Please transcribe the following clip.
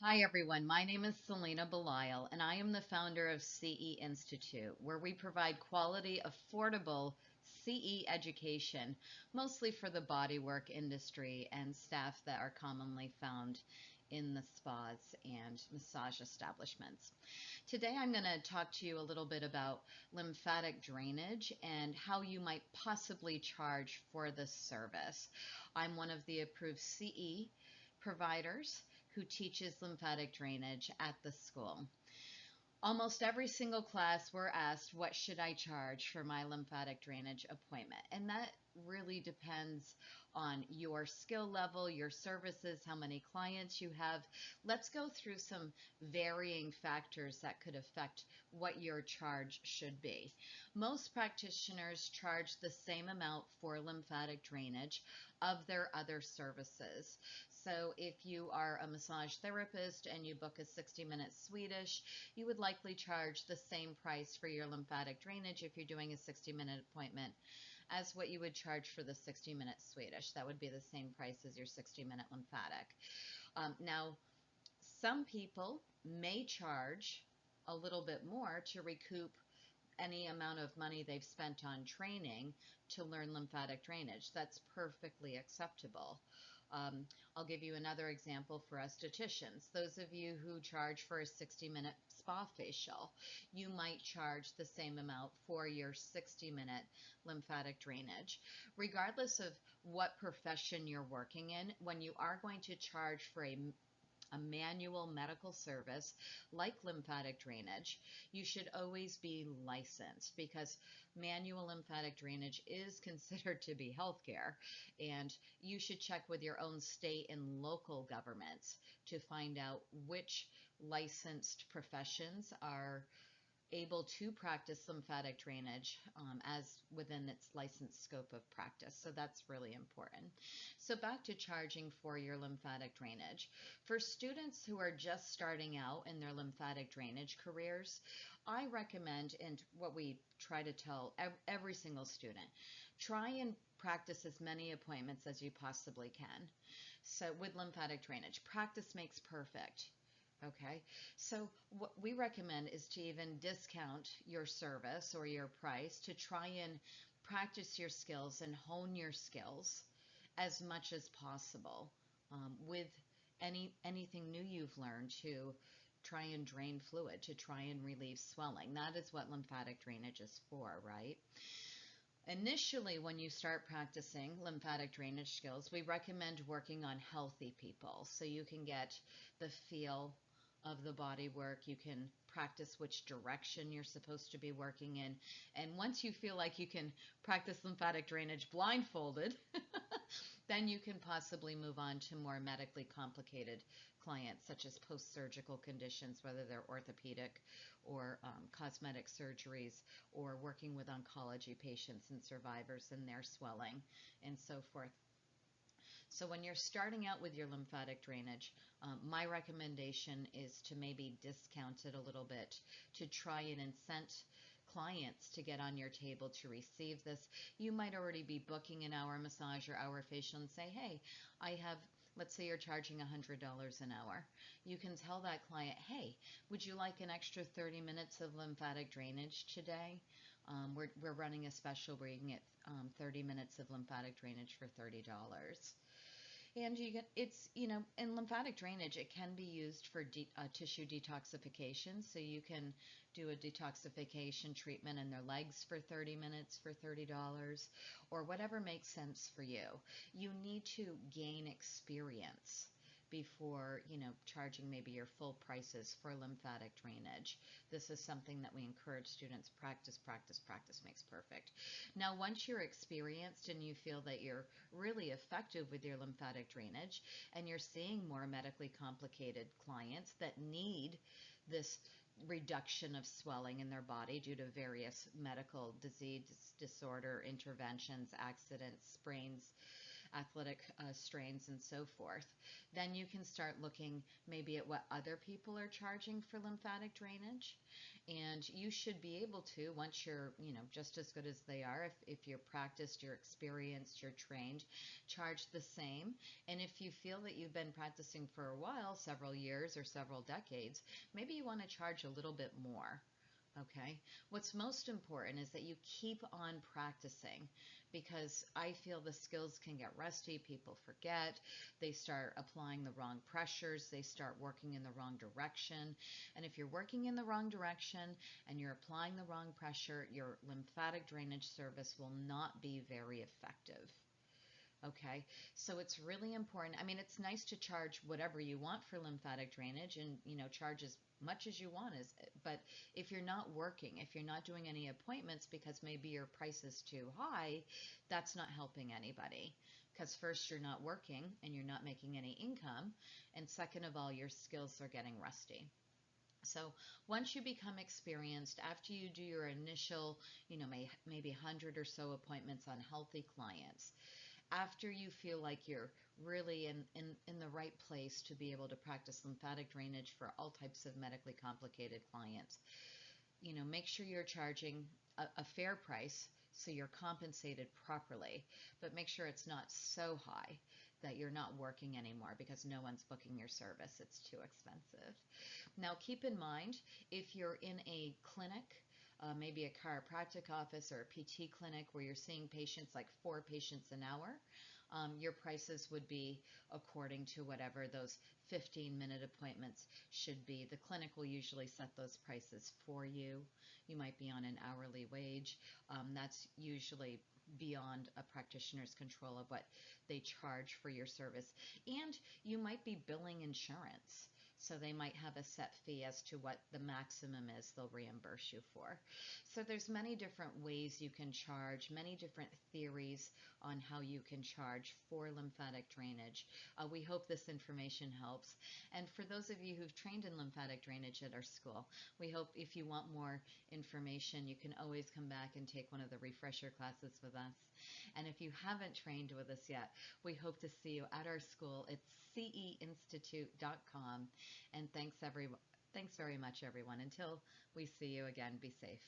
Hi, everyone. My name is Selena Belisle, and I am the founder of CE Institute, where we provide quality, affordable CE education, mostly for the bodywork industry and staff that are commonly found in the spas and massage establishments. Today, I'm going to talk to you a little bit about lymphatic drainage and how you might possibly charge for this service. I'm one of the approved CE providers who teaches lymphatic drainage at the school. Almost every single class we're asked, what should I charge for my lymphatic drainage appointment? And that really depends on your skill level, your services, how many clients you have. Let's go through some varying factors that could affect what your charge should be. Most practitioners charge the same amount for lymphatic drainage of their other services. So if you are a massage therapist and you book a 60-minute Swedish, you would likely charge the same price for your lymphatic drainage if you're doing a 60-minute appointment as what you would charge for the 60-minute Swedish. That would be the same price as your 60-minute lymphatic. Now, some people may charge a little bit more to recoup any amount of money they've spent on training to learn lymphatic drainage. That's perfectly acceptable. I'll give you another example for estheticians. Those of you who charge for a 60-minute spa facial, you might charge the same amount for your 60-minute lymphatic drainage. Regardless of what profession you're working in, when you are going to charge for a manual medical service like lymphatic drainage, you should always be licensed because manual lymphatic drainage is considered to be healthcare. And you should check with your own state and local governments to find out which licensed professions are able to practice lymphatic drainage as within its licensed scope of practice. So that's really important. So back to charging for your lymphatic drainage. For students who are just starting out in their lymphatic drainage careers, I recommend, and what we try to tell every single student, try and practice as many appointments as you possibly can. So with lymphatic drainage, practice makes perfect. Okay, so what we recommend is to even discount your service or your price to try and practice your skills and hone your skills as much as possible with anything new you've learned to try and drain fluid, to try and relieve swelling. That is what lymphatic drainage is for, right? Initially, when you start practicing lymphatic drainage skills, we recommend working on healthy people so you can get the feel of the body work. You can practice which direction you're supposed to be working in. And once you feel like you can practice lymphatic drainage blindfolded, then you can possibly move on to more medically complicated clients, such as post-surgical conditions, whether they're orthopedic or cosmetic surgeries, or working with oncology patients and survivors and their swelling and so forth. So when you're starting out with your lymphatic drainage, my recommendation is to maybe discount it a little bit to try and incent clients to get on your table to receive this. You might already be booking an hour massage or hour facial and say, hey, I have, let's say you're charging $100 an hour. You can tell that client, hey, would you like an extra 30 minutes of lymphatic drainage today? We're running a special where you can get 30 minutes of lymphatic drainage for $30. And in lymphatic drainage, it can be used for tissue detoxification. So you can do a detoxification treatment in their legs for 30 minutes for $30 or whatever makes sense for you. You need to gain experience before, charging maybe your full prices for lymphatic drainage. This is something that we encourage students practice, practice, practice makes perfect. Now, once you're experienced and you feel that you're really effective with your lymphatic drainage and you're seeing more medically complicated clients that need this reduction of swelling in their body due to various medical disease, disorder, interventions, accidents, sprains, athletic strains and so forth. Then you can start looking maybe at what other people are charging for lymphatic drainage. And you should be able to, once you're, just as good as they are, if you're practiced, you're experienced, you're trained, charge the same. And if you feel that you've been practicing for a while, several years or several decades, maybe you want to charge a little bit more. Okay. What's most important is that you keep on practicing, because I feel the skills can get rusty. People forget. They start applying the wrong pressures. They start working in the wrong direction. And if you're working in the wrong direction and you're applying the wrong pressure, your lymphatic drainage service will not be very effective. Okay, so it's really important. I mean, it's nice to charge whatever you want for lymphatic drainage, and charge as much as you want, but if you're not working, if you're not doing any appointments because maybe your price is too high, that's not helping anybody. Because first, you're not working and you're not making any income, and second of all, your skills are getting rusty. So once you become experienced, after you do your initial, maybe 100 or so appointments on healthy clients, after you feel like you're really in the right place to be able to practice lymphatic drainage for all types of medically complicated clients, make sure you're charging a fair price so you're compensated properly, but make sure it's not so high that you're not working anymore because no one's booking your service. It's too expensive. Now, keep in mind, if you're in a clinic, maybe a chiropractic office or a PT clinic where you're seeing patients, like 4 patients an hour, your prices would be according to whatever those 15-minute appointments should be. The clinic will usually set those prices for you. You might be on an hourly wage. That's usually beyond a practitioner's control of what they charge for your service. And you might be billing insurance. So they might have a set fee as to what the maximum is they'll reimburse you for. So there's many different ways you can charge, many different theories on how you can charge for lymphatic drainage. We hope this information helps. And for those of you who've trained in lymphatic drainage at our school, we hope if you want more information, you can always come back and take one of the refresher classes with us. And if you haven't trained with us yet, we hope to see you at our school. It's ceinstitute.com. And thanks very much, everyone. Until we see you again, be safe.